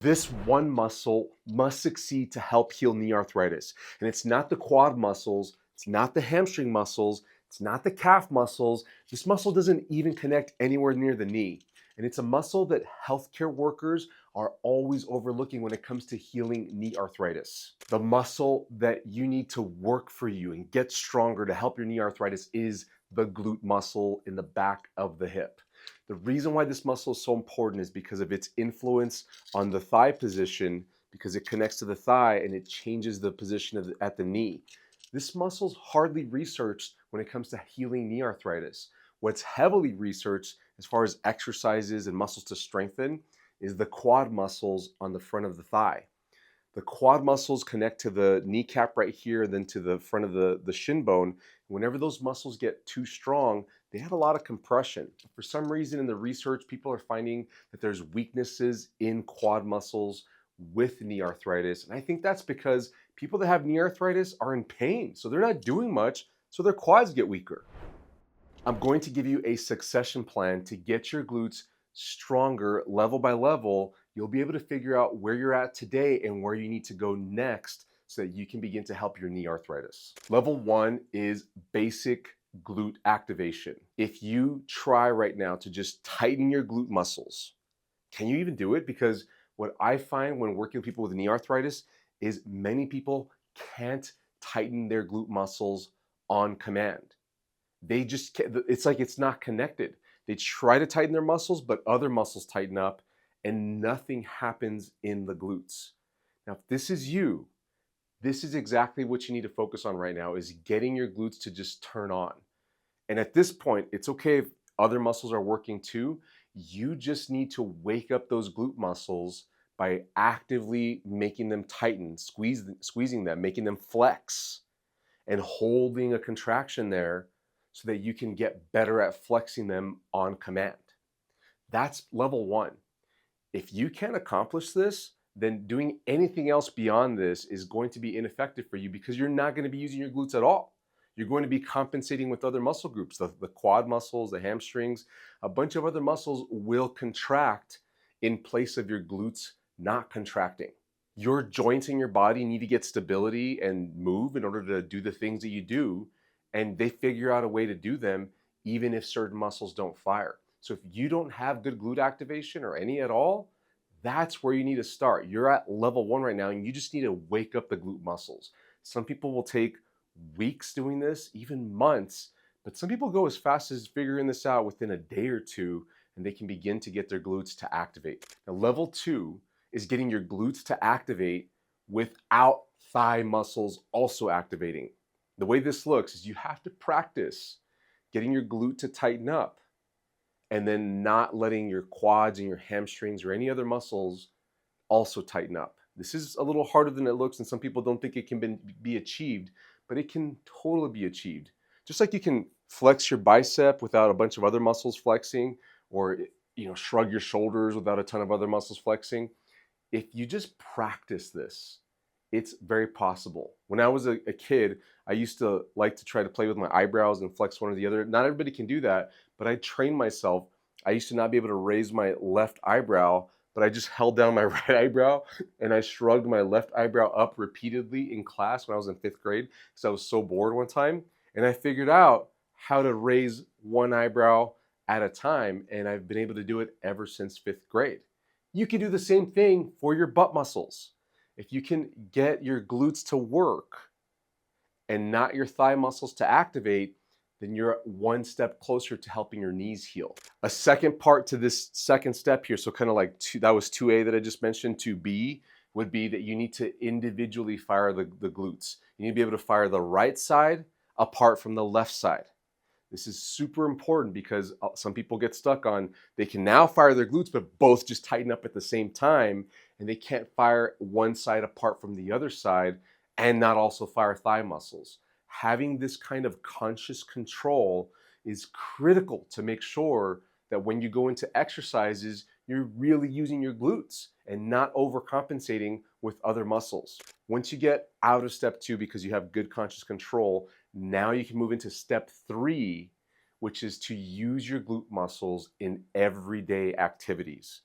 This one muscle must succeed to help heal knee arthritis. And it's not the quad muscles, it's not the hamstring muscles, it's not the calf muscles. This muscle doesn't even connect anywhere near the knee. And it's a muscle that healthcare workers are always overlooking when it comes to healing knee arthritis. The muscle that you need to work for you and get stronger to help your knee arthritis is the glute muscle in the back of the hip. The reason why this muscle is so important is because of its influence on the thigh position, because it connects to the thigh and it changes the position at the knee. This muscle is hardly researched when it comes to healing knee arthritis. What's heavily researched as far as exercises and muscles to strengthen is the quad muscles on the front of the thigh. The quad muscles connect to the kneecap right here, then to the front of the shin bone. Whenever those muscles get too strong, they have a lot of compression. For some reason in the research, people are finding that there's weaknesses in quad muscles with knee arthritis. And I think that's because people that have knee arthritis are in pain. So they're not doing much, so their quads get weaker. I'm going to give you a succession plan to get your glutes stronger level by level. You'll be able to figure out where you're at today and where you need to go next so that you can begin to help your knee arthritis. Level one is basic glute activation. If you try right now to just tighten your glute muscles, can you even do it? Because what I find when working with people with knee arthritis is many people can't tighten their glute muscles on command. They just can't, it's like it's not connected. They try to tighten their muscles, but other muscles tighten up and nothing happens in the glutes. Now, if this is you, this is exactly what you need to focus on right now, is getting your glutes to just turn on. And at this point, it's okay if other muscles are working too. You just need to wake up those glute muscles by actively making them tighten, squeezing them, making them flex, and holding a contraction there so that you can get better at flexing them on command. That's level one. If you can't accomplish this, then doing anything else beyond this is going to be ineffective for you because you're not going to be using your glutes at all. You're going to be compensating with other muscle groups, the quad muscles, the hamstrings, a bunch of other muscles will contract in place of your glutes not contracting. Your joints in your body need to get stability and move in order to do the things that you do, and they figure out a way to do them even if certain muscles don't fire. So if you don't have good glute activation or any at all, that's where you need to start. You're at level one right now and you just need to wake up the glute muscles. Some people will take weeks doing this, even months, but some people go as fast as figuring this out within a day or two and they can begin to get their glutes to activate. Now, level two is getting your glutes to activate without thigh muscles also activating. The way this looks is you have to practice getting your glute to tighten up and then not letting your quads and your hamstrings or any other muscles also tighten up. This is a little harder than it looks, and some people don't think it can be achieved, but it can totally be achieved. Just like you can flex your bicep without a bunch of other muscles flexing, or shrug your shoulders without a ton of other muscles flexing. If you just practice this, it's very possible. When I was a kid, I used to like to try to play with my eyebrows and flex one or the other. Not everybody can do that, but I trained myself. I used to not be able to raise my left eyebrow, but I just held down my right eyebrow and I shrugged my left eyebrow up repeatedly in class when I was in 5th grade because I was so bored one time. And I figured out how to raise one eyebrow at a time, and I've been able to do it ever since 5th grade. You can do the same thing for your butt muscles. If you can get your glutes to work and not your thigh muscles to activate, then you're one step closer to helping your knees heal. A second part to this second step here, so kind of like that was 2A that I just mentioned, 2B would be that you need to individually fire the glutes. You need to be able to fire the right side apart from the left side. This is super important because some people get stuck on, they can now fire their glutes, but both just tighten up at the same time, and they can't fire one side apart from the other side and not also fire thigh muscles. Having this kind of conscious control is critical to make sure that when you go into exercises, you're really using your glutes and not overcompensating with other muscles. Once you get out of step two because you have good conscious control, now you can move into step three, which is to use your glute muscles in everyday activities.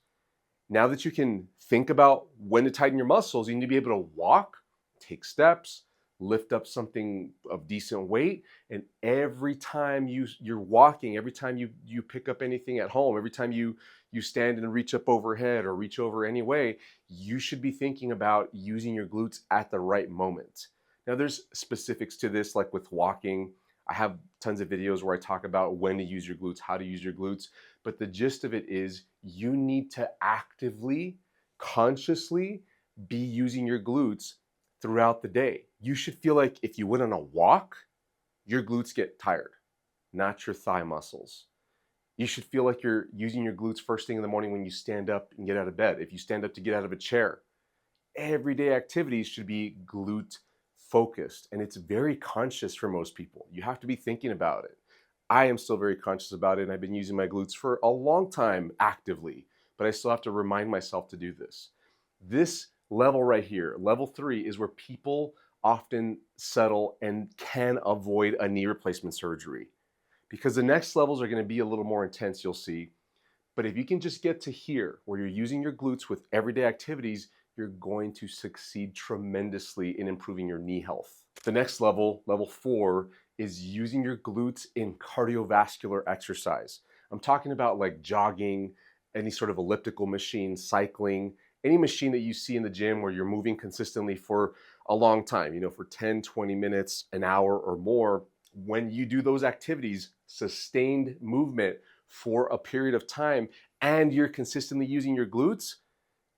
Now that you can think about when to tighten your muscles, you need to be able to walk, take steps, lift up something of decent weight. And every time you're walking, every time you pick up anything at home, every time you stand and reach up overhead or reach over anyway, you should be thinking about using your glutes at the right moment. Now, there's specifics to this, like with walking. I have tons of videos where I talk about when to use your glutes, how to use your glutes. But the gist of it is you need to actively, consciously be using your glutes throughout the day. You should feel like if you went on a walk, your glutes get tired, not your thigh muscles. You should feel like you're using your glutes first thing in the morning when you stand up and get out of bed. If you stand up to get out of a chair, everyday activities should be glute focused. And it's very conscious for most people. You have to be thinking about it. I am still very conscious about it, and I've been using my glutes for a long time actively, but I still have to remind myself to do this. This level right here, level 3, is where people often settle and can avoid a knee replacement surgery, because the next levels are going to be a little more intense, you'll see. But if you can just get to here, where you're using your glutes with everyday activities, you're going to succeed tremendously in improving your knee health. The next level, level 4, is using your glutes in cardiovascular exercise. I'm talking about like jogging, any sort of elliptical machine, cycling, any machine that you see in the gym where you're moving consistently for a long time, for 10, 20 minutes, an hour or more. When you do those activities, sustained movement for a period of time, and you're consistently using your glutes,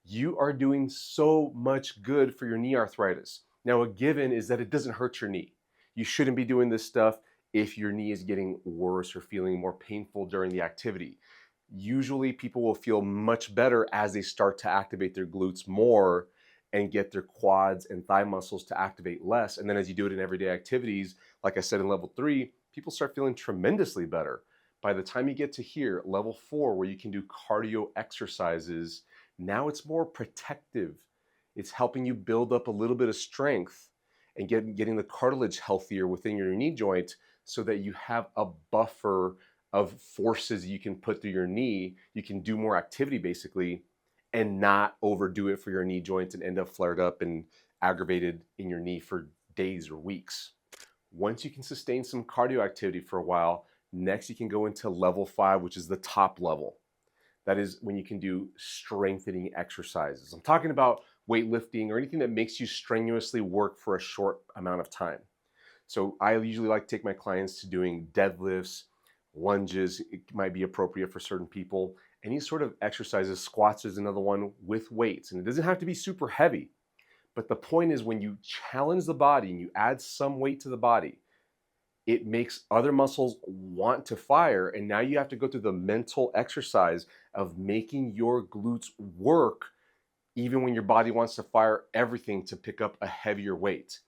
you are doing so much good for your knee arthritis. Now, a given is that it doesn't hurt your knee. You shouldn't be doing this stuff if your knee is getting worse or feeling more painful during the activity. Usually people will feel much better as they start to activate their glutes more and get their quads and thigh muscles to activate less. And then as you do it in everyday activities, like I said in level 3, people start feeling tremendously better. By the time you get to here, level 4, where you can do cardio exercises, now it's more protective. It's helping you build up a little bit of strength and getting the cartilage healthier within your knee joint so that you have a buffer of forces you can put through your knee. You can do more activity basically and not overdo it for your knee joints and end up flared up and aggravated in your knee for days or weeks. Once you can sustain some cardio activity for a while, next you can go into level 5, which is the top level. That is when you can do strengthening exercises. I'm talking about weightlifting or anything that makes you strenuously work for a short amount of time. So I usually like to take my clients to doing deadlifts, lunges. It might be appropriate for certain people. Any sort of exercises, squats is another one with weights. And it doesn't have to be super heavy. But the point is when you challenge the body and you add some weight to the body, it makes other muscles want to fire. And now you have to go through the mental exercise of making your glutes work even when your body wants to fire everything to pick up a heavier weight.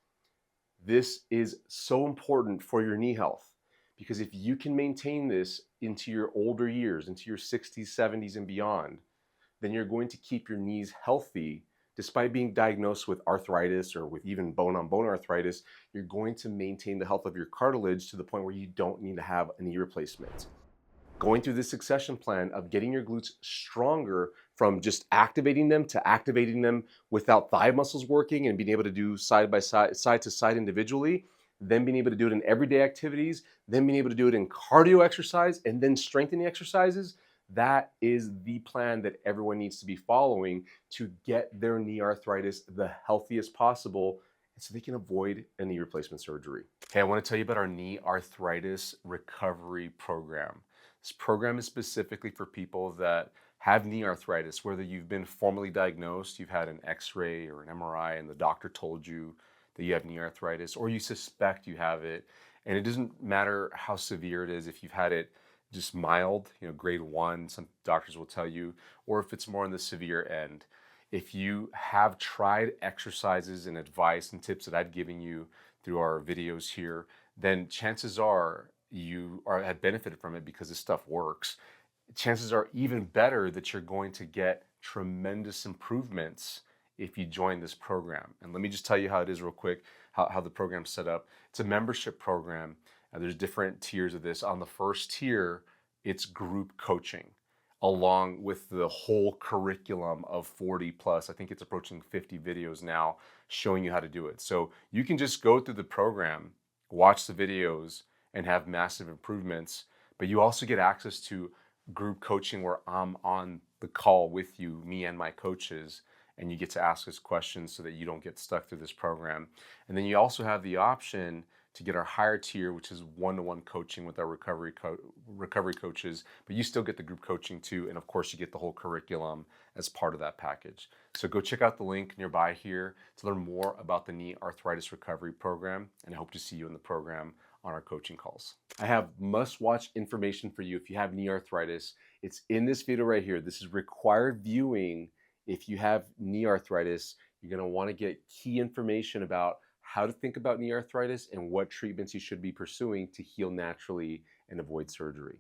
This is so important for your knee health, because if you can maintain this into your older years, into your 60s, 70s, and beyond, then you're going to keep your knees healthy. Despite being diagnosed with arthritis or with even bone-on-bone arthritis, you're going to maintain the health of your cartilage to the point where you don't need to have a knee replacement. Going through this succession plan of getting your glutes stronger from just activating them to activating them without thigh muscles working and being able to do side by side, side to side individually, then being able to do it in everyday activities, then being able to do it in cardio exercise, and then strengthening exercises. That is the plan that everyone needs to be following to get their knee arthritis the healthiest possible so they can avoid a knee replacement surgery. Hey, I want to tell you about our knee arthritis recovery program. This program is specifically for people that have knee arthritis, whether you've been formally diagnosed, you've had an x-ray or an MRI and the doctor told you that you have knee arthritis, or you suspect you have it. And it doesn't matter how severe it is, if you've had it just mild, grade 1, some doctors will tell you, or if it's more on the severe end. If you have tried exercises and advice and tips that I've given you through our videos here, then chances are you have benefited from it because this stuff works. Chances are even better that you're going to get tremendous improvements if you join this program. And let me just tell you how it is real quick, how the program's set up. It's a membership program. There's different tiers of this. On the first tier, it's group coaching. along with the whole curriculum of 40 plus. I think it's approaching 50 videos now showing you how to do it. So you can just go through the program, watch the videos, and have massive improvements. But you also get access to group coaching where I'm on the call with you, me and my coaches, and you get to ask us questions so that you don't get stuck through this program. And then you also have the option to get our higher tier, which is one-to-one coaching with our recovery coaches, but you still get the group coaching too. And of course you get the whole curriculum as part of that package. So go check out the link nearby here to learn more about the knee arthritis recovery program. And I hope to see you in the program on our coaching calls. I have must-watch information for you if you have knee arthritis. It's in this video right here. This is required viewing. If you have knee arthritis, you're going to want to get key information about how to think about knee arthritis and what treatments you should be pursuing to heal naturally and avoid surgery.